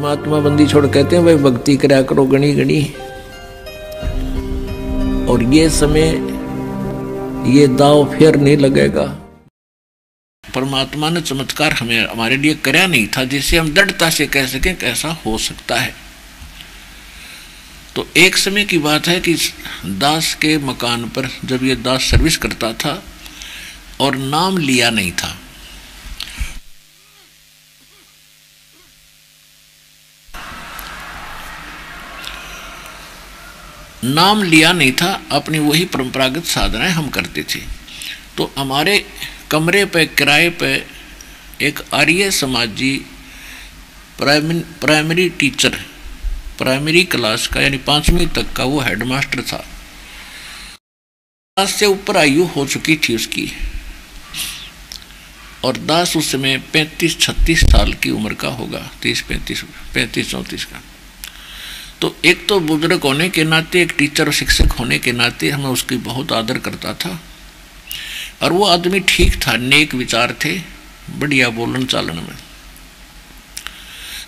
परमात्मा बंदी छोड़ कहते हैं भाई भक्ति करा करो गणी गणी। और ये समय ये दाव फिर नहीं लगेगा। परमात्मा ने चमत्कार हमें हमारे लिए करया नहीं था जिससे हम दृढ़ता से कह सकें कैसा हो सकता है। तो एक समय की बात है कि दास के मकान पर जब ये दास सर्विस करता था और नाम लिया नहीं था, नाम लिया नहीं था, अपनी वही परंपरागत साधनाएं हम करते थे। तो हमारे कमरे पे किराए पे एक आर्य समाजी प्राइमरी टीचर, प्राइमरी क्लास का यानी 5वीं तक का वो हेडमास्टर था। दास से ऊपर आयु हो चुकी थी उसकी, और दास उस समय 35-36 साल की उम्र का होगा, 35-34 का। तो एक तो बुजुर्ग होने के नाते, एक टीचर और शिक्षक होने के नाते हमें उसकी बहुत आदर करता था। और वो आदमी ठीक था, नेक विचार थे, बढ़िया बोलन चालन में।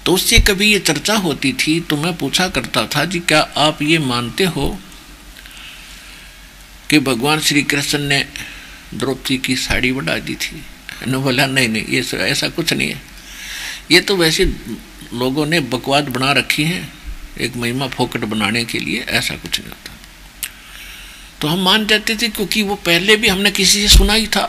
तो उससे कभी ये चर्चा होती थी तो मैं पूछा करता था, जी क्या आप ये मानते हो कि भगवान श्री कृष्ण ने द्रौपदी की साड़ी बढ़ा दी थी? ने बोला नहीं नहीं, ये ऐसा कुछ नहीं है, ये तो वैसे लोगों ने बकवाद बना रखी है एक महिमा फोकट बनाने के लिए, ऐसा कुछ नहीं होता। तो हम मान जाते थे क्योंकि वो पहले भी हमने किसी से सुना ही था।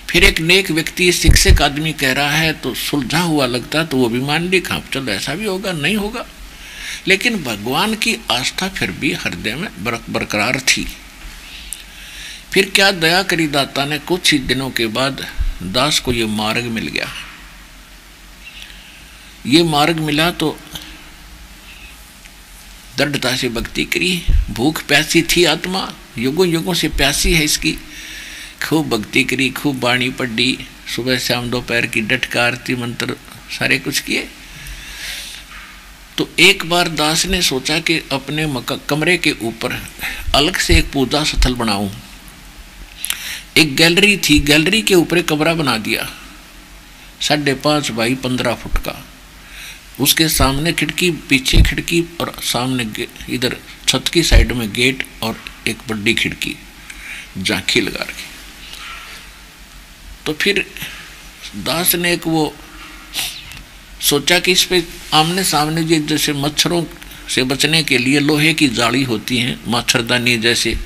फिर एक नेक व्यक्ति शिक्षक आदमी कह रहा है तो सुलझा हुआ लगता, तो वो भी मान ली, हाँ चलो ऐसा भी होगा, नहीं होगा। लेकिन भगवान की आस्था फिर भी हृदय में बरकरार थी। फिर क्या दया करी दाता ने, कुछ ही दिनों के बाद दास को ये मार्ग मिल गया। ये मार्ग मिला तो दृढ़ता से भक्ति करी। भूख प्यासी थी आत्मा, युगों युगों से प्यासी है इसकी। खूब भक्ति करी, खूब बाणी पढ़ी, सुबह शाम दोपहर की डट आरती मंत्र सारे कुछ किए। तो एक बार दास ने सोचा कि अपने कमरे के ऊपर अलग से एक पूजा स्थल बनाऊं। एक गैलरी थी, गैलरी के ऊपर एक कमरा बना दिया 5.5 बाई 15 फुट का। उसके सामने खिड़की, पीछे खिड़की, और सामने इधर छत की साइड में गेट और एक बड़ी खिड़की, झांकी लगा रखी। तो फिर दास ने एक वो सोचा कि इस पे आमने सामने जैसे मच्छरों से बचने के लिए लोहे की जाली होती है, मच्छरदानी जैसे,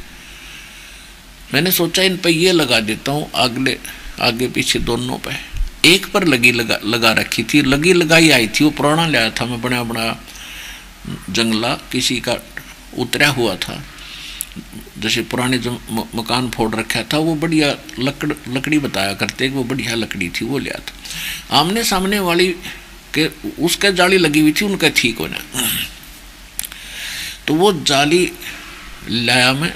मैंने सोचा इन पे ये लगा देता हूँ, आगे पीछे दोनों पे। एक पर लगा रखी थी, लगी लगाई आई थी, वो पुराना लाया था मैं, बड़ा बड़ा जंगला किसी का उतरा हुआ था, जैसे पुराने जो मकान फोड़ रखा था, वो बढ़िया लकड़ी बताया करते, वो बढ़िया लकड़ी थी, वो लिया था। आमने सामने वाली के उसका जाली लगी हुई थी, उनका ठीक होना। तो वो जाली लाया मैं,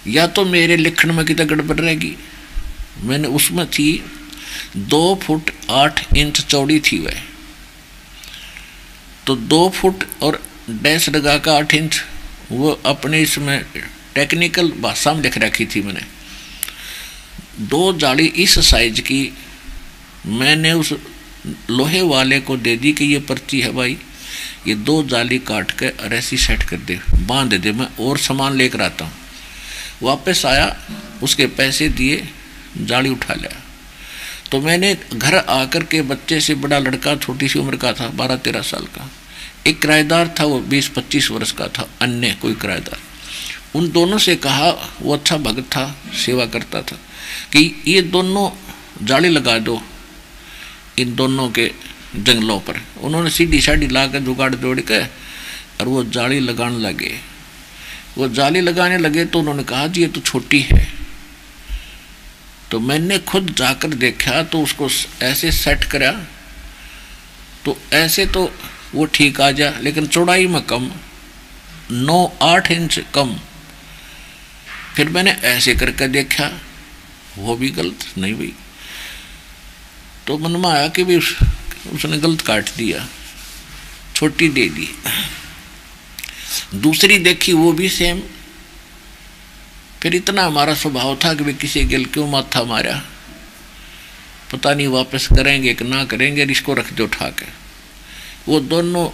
या तो मेरे लिखण में कितना गड़बड़ रहेगी, मैंने उसमें थी 2 फुट 8 इंच चौड़ी थी वह, तो 2 फुट और डैश लगा का 8 इंच, वो अपने इसमें टेक्निकल भाषा में लिख रखी थी मैंने। 2 जाली इस साइज की मैंने उस लोहे वाले को दे दी कि ये पर्ची है भाई, ये 2 जाली काट के ऐसी सेट कर दे, बांध दे, मैं और सामान लेकर आता हूँ। वापस आया, उसके पैसे दिए, जाली उठा लिया। तो मैंने घर आकर के बच्चे से, बड़ा लड़का छोटी सी उम्र का था, 12-13 साल का, एक किराएदार था, वो 20-25 वर्ष का था, अन्य कोई किराएदार, उन दोनों से कहा, वो अच्छा भगत था, सेवा करता था, कि ये दोनों जाली लगा दो इन दोनों के जंगलों पर। उन्होंने सीढ़ी साढ़ी ला कर जुगाड़ जोड़ के और वो जाली लगाने लगे। वो जाली लगाने लगे तो उन्होंने कहा जी ये तो छोटी है। तो मैंने खुद जाकर देखा तो उसको ऐसे सेट करा तो ऐसे तो वो ठीक आ जा, लेकिन चौड़ाई में कम, 9-8 इंच कम। फिर मैंने ऐसे करके देखा, वो भी गलत नहीं हुई। तो मन में आया कि भी उसने गलत काट दिया, छोटी दे दी। दूसरी देखी, वो भी सेम। फिर इतना हमारा स्वभाव था कि वे किसी गिल क्यों माथा मारा, पता नहीं वापस करेंगे कि ना करेंगे, इसको रख दो उठा के। वो दोनों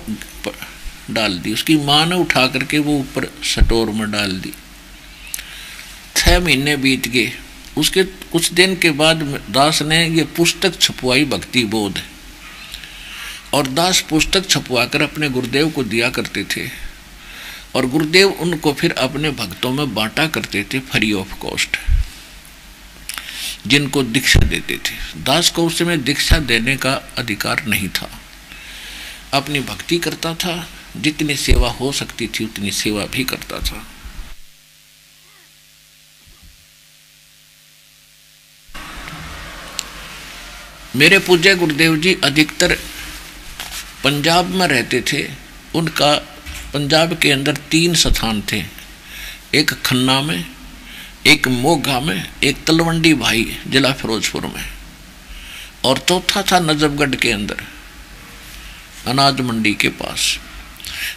डाल दी। उसकी माँ ने उठा करके वो ऊपर स्टोर में डाल दी। 6 महीने बीत गए। उसके कुछ दिन के बाद दास ने ये पुस्तक छपवाई भक्ति बोध, और दास पुस्तक छपवा कर अपने गुरुदेव को दिया करते थे, और गुरुदेव उनको फिर अपने भक्तों में बांटा करते थे फ्री ऑफ कॉस्ट, जिनको दीक्षा देते थे। दास को उस समय दीक्षा देने का अधिकार नहीं था, अपनी भक्ति करता था, जितनी सेवा हो सकती थी उतनी सेवा भी करता था। मेरे पूज्य गुरुदेव जी अधिकतर पंजाब में रहते थे। उनका पंजाब के अंदर 3 स्थान थे, एक खन्ना में, एक मोगा में, एक तलवंडी भाई जिला फिरोजपुर में, और चौथा था नजफगढ़ के अंदर अनाज मंडी के पास।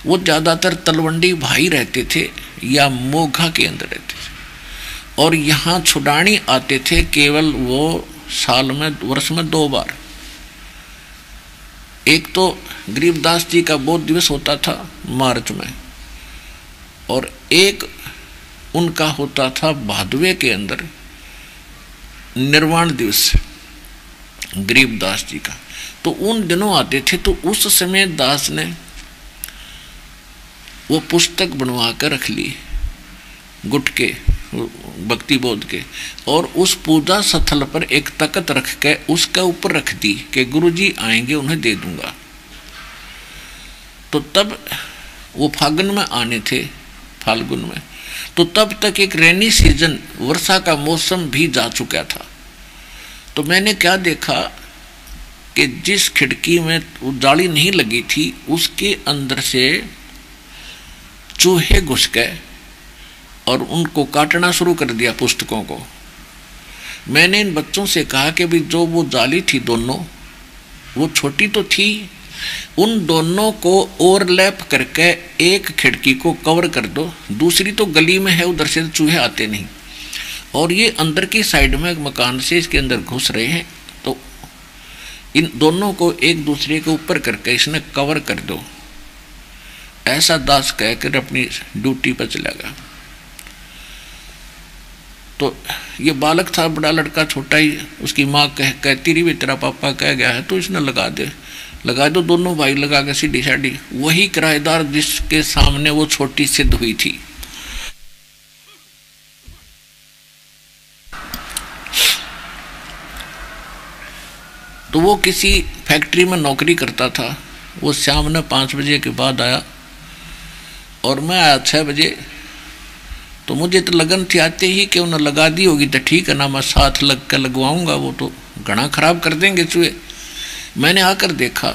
वो ज़्यादातर तलवंडी भाई रहते थे या मोगा के अंदर रहते थे, और यहाँ छुडानी आते थे केवल वो साल में, वर्ष में 2 बार। एक तो गरीबदास जी का बोध दिवस होता था मार्च में, और एक उनका होता था भादवे के अंदर निर्वाण दिवस गरीबदास जी का। तो उन दिनों आते थे। तो उस समय दास ने वो पुस्तक बनवा कर रख ली गुटके भक्ति बोध के, और उस पूजा स्थल पर एक तख्त रख के उसके ऊपर रख दी कि गुरुजी आएंगे उन्हें दे दूंगा। तो तब वो फागुन में आने थे, फाल्गुन में, तो तब तक एक रेनी सीजन, वर्षा का मौसम भी जा चुका था। तो मैंने क्या देखा कि जिस खिड़की में वो जाली नहीं लगी थी उसके अंदर से चूहे घुस गए और उनको काटना शुरू कर दिया पुस्तकों को। मैंने इन बच्चों से कहा कि भी जो वो जाली थी दोनों, वो छोटी तो थी, उन दोनों को ओवरलैप करके एक खिड़की को कवर कर दो, दूसरी तो गली में है, उधर से चूहे आते नहीं, और ये अंदर की साइड में मकान से इसके अंदर घुस रहे हैं, तो इन दोनों को एक दूसरे के ऊपर करके इसने कवर कर दो। ऐसा दास कहकर अपनी ड्यूटी पर चला गया। तो ये बालक था, बड़ा लड़का छोटा ही, उसकी माँ कहती रही तेरा पापा कह गया है, तो इसने लगा दो। दोनों भाई लगा के सीढ़ी साढ़ी, वही किराएदार जिसके सामने वो छोटी सिद्ध हुई थी। तो वो किसी फैक्ट्री में नौकरी करता था। वो शाम ने 5 बजे के बाद आया और मैं आया 6 बजे। तो मुझे तो लगन थी आते ही कि उन्हें लगा दी होगी तो ठीक है ना, मैं साथ लग कर लगवाऊंगा, वो तो घना खराब कर देंगे चूहे। मैंने आकर देखा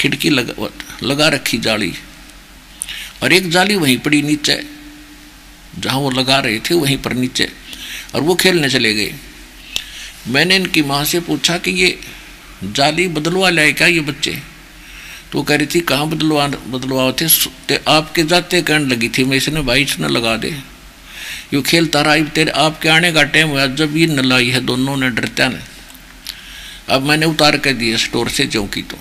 खिड़की लगा रखी जाली, और एक जाली वहीं पड़ी नीचे जहाँ वो लगा रहे थे, वहीं पर नीचे, और वो खेलने चले गए। मैंने इनकी माँ से पूछा कि ये जाली बदलवा लाए क्या ये बच्चे? तो कह रही थी कहाँ बदलवाओ थे, आपके जाते कहने लगी थी। मैं इसने भाई इसने लगा दे, यू खेलता रहा, तेरे आपके आने का टाइम हुआ, जब ये न लाई है दोनों ने डरता ने। अब मैंने उतार कर दिया स्टोर से चौकी। तो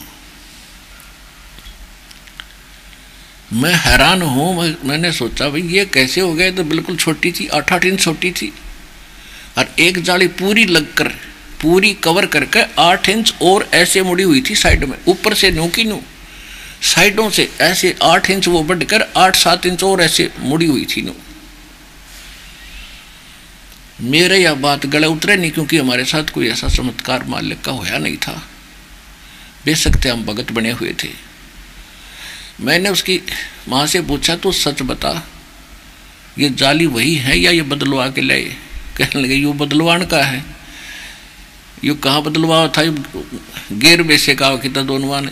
मैं हैरान हूँ, मैंने सोचा भाई ये कैसे हो गए। तो बिल्कुल छोटी थी, 8-8 इंच छोटी थी, और एक जाली पूरी लगकर पूरी कवर करके 8 इंच और ऐसे मुड़ी हुई थी साइड में, ऊपर से न्यू की न्यू, साइडों से ऐसे 8 इंच वो बढ़कर 8-7 इंच और ऐसे मुड़ी हुई थी न्यू। मेरे यह बात गले उतरे नहीं, क्योंकि हमारे साथ कोई ऐसा चमत्कार मालिक का होया नहीं था, बेशक थे हम भगत बने हुए थे। मैंने उसकी माँ से पूछा तो सच बता, ये जाली वही है या ये बदलवा के लाए? कहने लगे यू बदलवान का है। यू कहाँ बदलवा था, गेर बेसे का कि दोनों ने,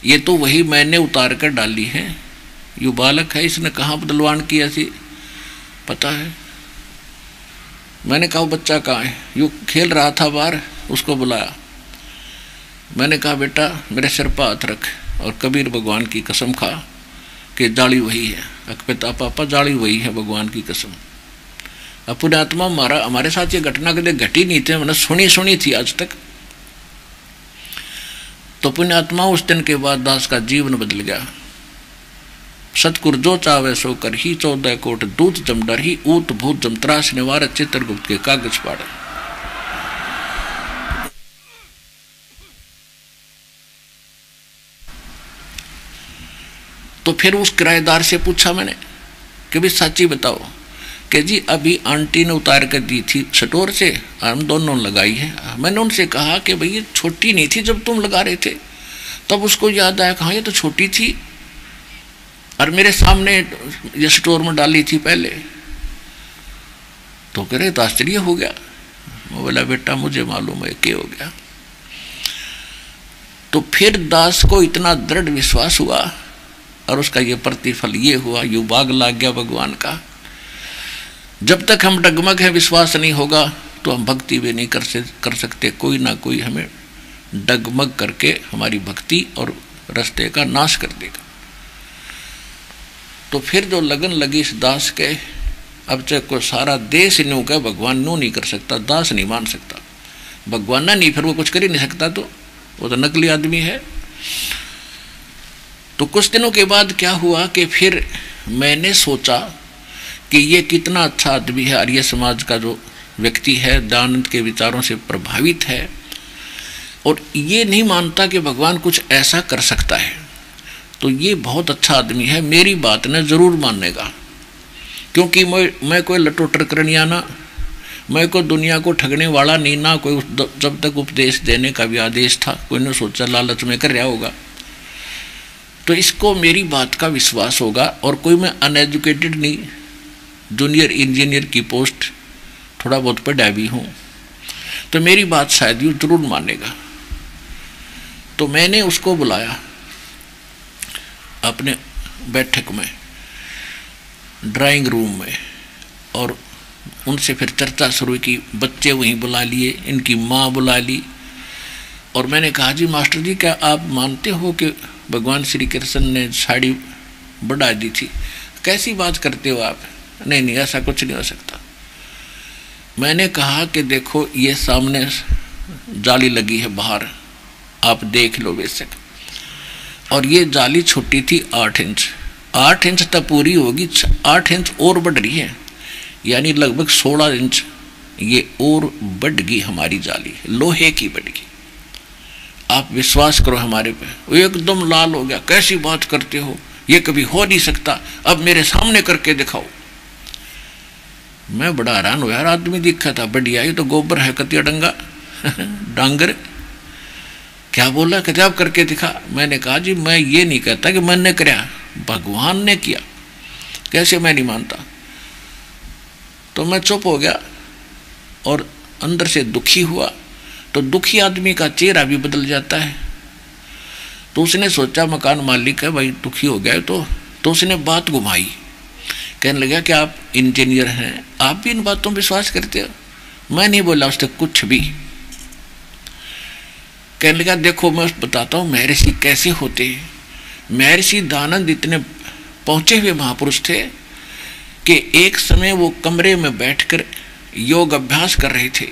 ये तो वही मैंने उतार कर डाली है। यू बालक है, इसने कहाँ बदलवान किया सी पता है? मैंने कहा बच्चा कहाँ है? यू खेल रहा था बाहर, उसको बुलाया। मैंने कहा बेटा मेरे सिर पर हाथ रख और कबीर भगवान की कसम खा कि जाली वही है। पिता पापा जाली वही है, भगवान की कसम। अपने आत्मा हमारे साथ ये घटना कभी घटी नहीं थी, मैंने सुनी थी आज तक। तो पुण्यात्मा उस दिन के बाद दास का जीवन बदल गया। सतगुरु जो चावे सो कर ही 14 कोट दूत जम डर ही ऊत भूत जम त्रास निवार चित्रगुप्त के कागज पाड़। तो फिर उस किराएदार से पूछा मैंने कि भाई सच्ची बताओ कि जी अभी आंटी ने उतार कर दी थी स्टोर से, हम दोनों लगाई है। मैंने उनसे कहा कि भाई ये छोटी नहीं थी जब तुम लगा रहे थे? तब उसको याद आया, कहाँ ये तो छोटी थी और मेरे सामने ये स्टोर में डाली थी पहले। तो कह रहे तो आश्चर्य हो गया। मैं बोला बेटा मुझे मालूम है क्या हो गया। तो फिर दास को इतना दृढ़ विश्वास हुआ और उसका ये प्रतिफल ये हुआ, यू बाग लाग गया भगवान का। जब तक हम डगमग है, विश्वास नहीं होगा तो हम भक्ति भी नहीं कर सकते। कोई ना कोई हमें डगमग करके हमारी भक्ति और रास्ते का नाश कर देगा। तो फिर जो लगन लगी इस दास के, अब चाहे को सारा देश न्यू का भगवान न्यू नहीं कर सकता, दास नहीं मान सकता, भगवान ना नहीं, फिर वो कुछ कर ही नहीं सकता, तो वो तो नकली आदमी है। तो कुछ दिनों के बाद क्या हुआ कि फिर मैंने सोचा कि ये कितना अच्छा आदमी है, आर्य समाज का जो व्यक्ति है, दयानंद के विचारों से प्रभावित है और ये नहीं मानता कि भगवान कुछ ऐसा कर सकता है। तो ये बहुत अच्छा आदमी है, मेरी बात ने जरूर मानेगा, क्योंकि मैं कोई लटोटर करनिया ना, मैं कोई दुनिया को ठगने वाला नहीं ना। कोई जब तक उपदेश देने का भी आदेश था, कोई ने सोचा लालच में कर रहा होगा, तो इसको मेरी बात का विश्वास होगा। और कोई मैं अनएजुकेटेड नहीं, जूनियर इंजीनियर की पोस्ट थोड़ा बहुत पढ़ा भी हूँ, तो मेरी बात शायद यूँ जरूर मानेगा। तो मैंने उसको बुलाया अपने बैठक में, ड्राइंग रूम में, और उनसे फिर चर्चा शुरू की। बच्चे वहीं बुला लिए, इनकी माँ बुला ली, और मैंने कहा जी मास्टर जी क्या आप मानते हो कि भगवान श्री कृष्ण ने साड़ी बढ़ा दी थी? कैसी बात करते हो आप? नहीं नहीं ऐसा कुछ नहीं हो सकता। मैंने कहा कि देखो ये सामने जाली लगी है बाहर, आप देख लो बेशक, और ये जाली छोटी थी 8 इंच, 8 इंच तक पूरी होगी, 8 इंच और बढ़ रही है, यानी लगभग 16 इंच ये और बढ़ गई हमारी जाली, लोहे की बढ़ गई। आप विश्वास करो हमारे पे। वो एकदम लाल हो गया, कैसी बात करते हो, ये कभी हो नहीं सकता, अब मेरे सामने करके दिखाओ। मैं बड़ा हैरान हुआ, यार आदमी दिखा था बढ़िया, ये तो गोबर है कतिया डंगा डांगर, क्या बोला? कहते आप करके दिखा। मैंने कहा जी मैं ये नहीं कहता कि मैंने कराया, भगवान ने किया, कैसे मैं नहीं मानता। तो मैं चुप हो गया और अंदर से दुखी हुआ। तो दुखी आदमी का चेहरा भी बदल जाता है। तो उसने सोचा मकान मालिक है भाई, दुखी हो गया तो उसने बात घुमाई, कहने लगा कि आप इंजीनियर हैं, आप भी इन बातों पर विश्वास करते हो? मैं नहीं बोला उससे कुछ भी। कहने लगा देखो मैं बताता हूँ महर्षि कैसे होते हैं। महर्षि दयानंद इतने पहुँचे हुए महापुरुष थे कि एक समय वो कमरे में बैठकर योग अभ्यास कर रहे थे,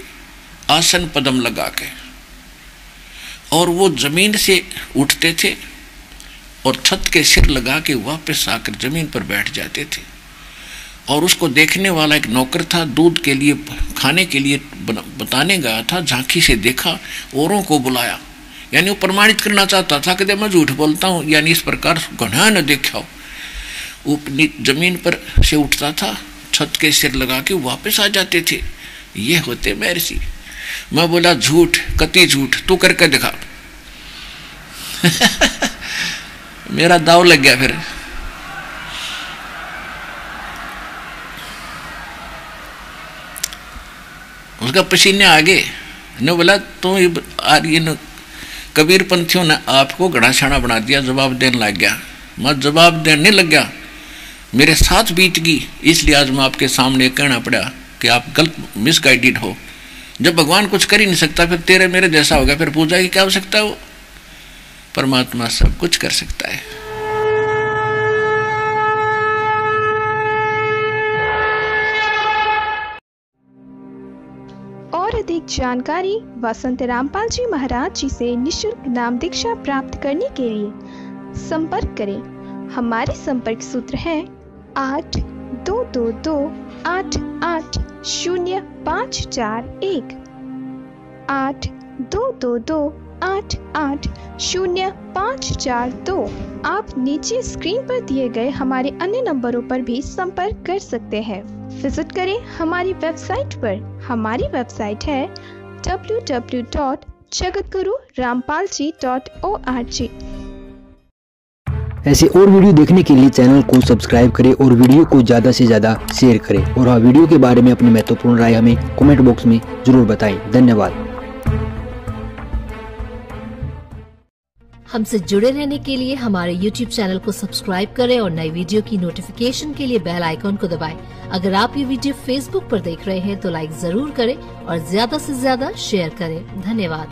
आसन पद्म लगा के, और वो जमीन से उठते थे और छत के सिर लगा के वापस आकर जमीन पर बैठ जाते थे। और उसको देखने वाला एक नौकर था, दूध के लिए खाने के लिए बताने गया था, झांकी से देखा, औरों को बुलाया, यानी वो प्रमाणित करना चाहता था कि मैं झूठ बोलता हूँ, यानी इस प्रकार घना न देखा। वो जमीन पर से उठता था, छत के सिर लगा के वापस आ जाते थे। ये होते महर्षि। मैं बोला झूठ, कति झूठ, तू करके दिखा मेरा दाव लग गया। फिर उसका पसीने आगे ने बोला तो ये कबीर पंथियों ने आपको घड़ा छाना बना दिया, जवाब देने लग गया। मैं जवाब देने लग गया, मेरे साथ बीत गई, इसलिए आज मैं आपके सामने कहना पड़ा कि आप गलत मिसगाइडेड हो। जब भगवान कुछ कर ही नहीं सकता फिर तेरे मेरे जैसा होगा, फिर पूजा की क्या हो सकता है? वो परमात्मा सब कुछ कर सकता है। और अधिक जानकारी वसंत रामपाल जी महाराज जी से निशुल्क नाम दीक्षा प्राप्त करने के लिए संपर्क करें। हमारे संपर्क सूत्र है 8222880541 8222880542। आप नीचे स्क्रीन पर दिए गए हमारे अन्य नंबरों पर भी संपर्क कर सकते हैं। विजिट करें हमारी वेबसाइट पर। हमारी वेबसाइट है www.jagatgururampalji.org। ऐसे और वीडियो देखने के लिए चैनल को सब्सक्राइब करें और वीडियो को ज़्यादा से ज़्यादा शेयर करें। और हाँ, वीडियो के बारे में अपनी महत्वपूर्ण राय हमें कमेंट बॉक्स में जरूर बताएं। धन्यवाद। हमसे जुड़े रहने के लिए हमारे YouTube चैनल को सब्सक्राइब करें और नई वीडियो की नोटिफिकेशन के लिए बेल आइकॉन को दबाएं। अगर आप ये वीडियो Facebook पर देख रहे हैं तो लाइक जरूर करें और ज्यादा से ज्यादा शेयर करें। धन्यवाद।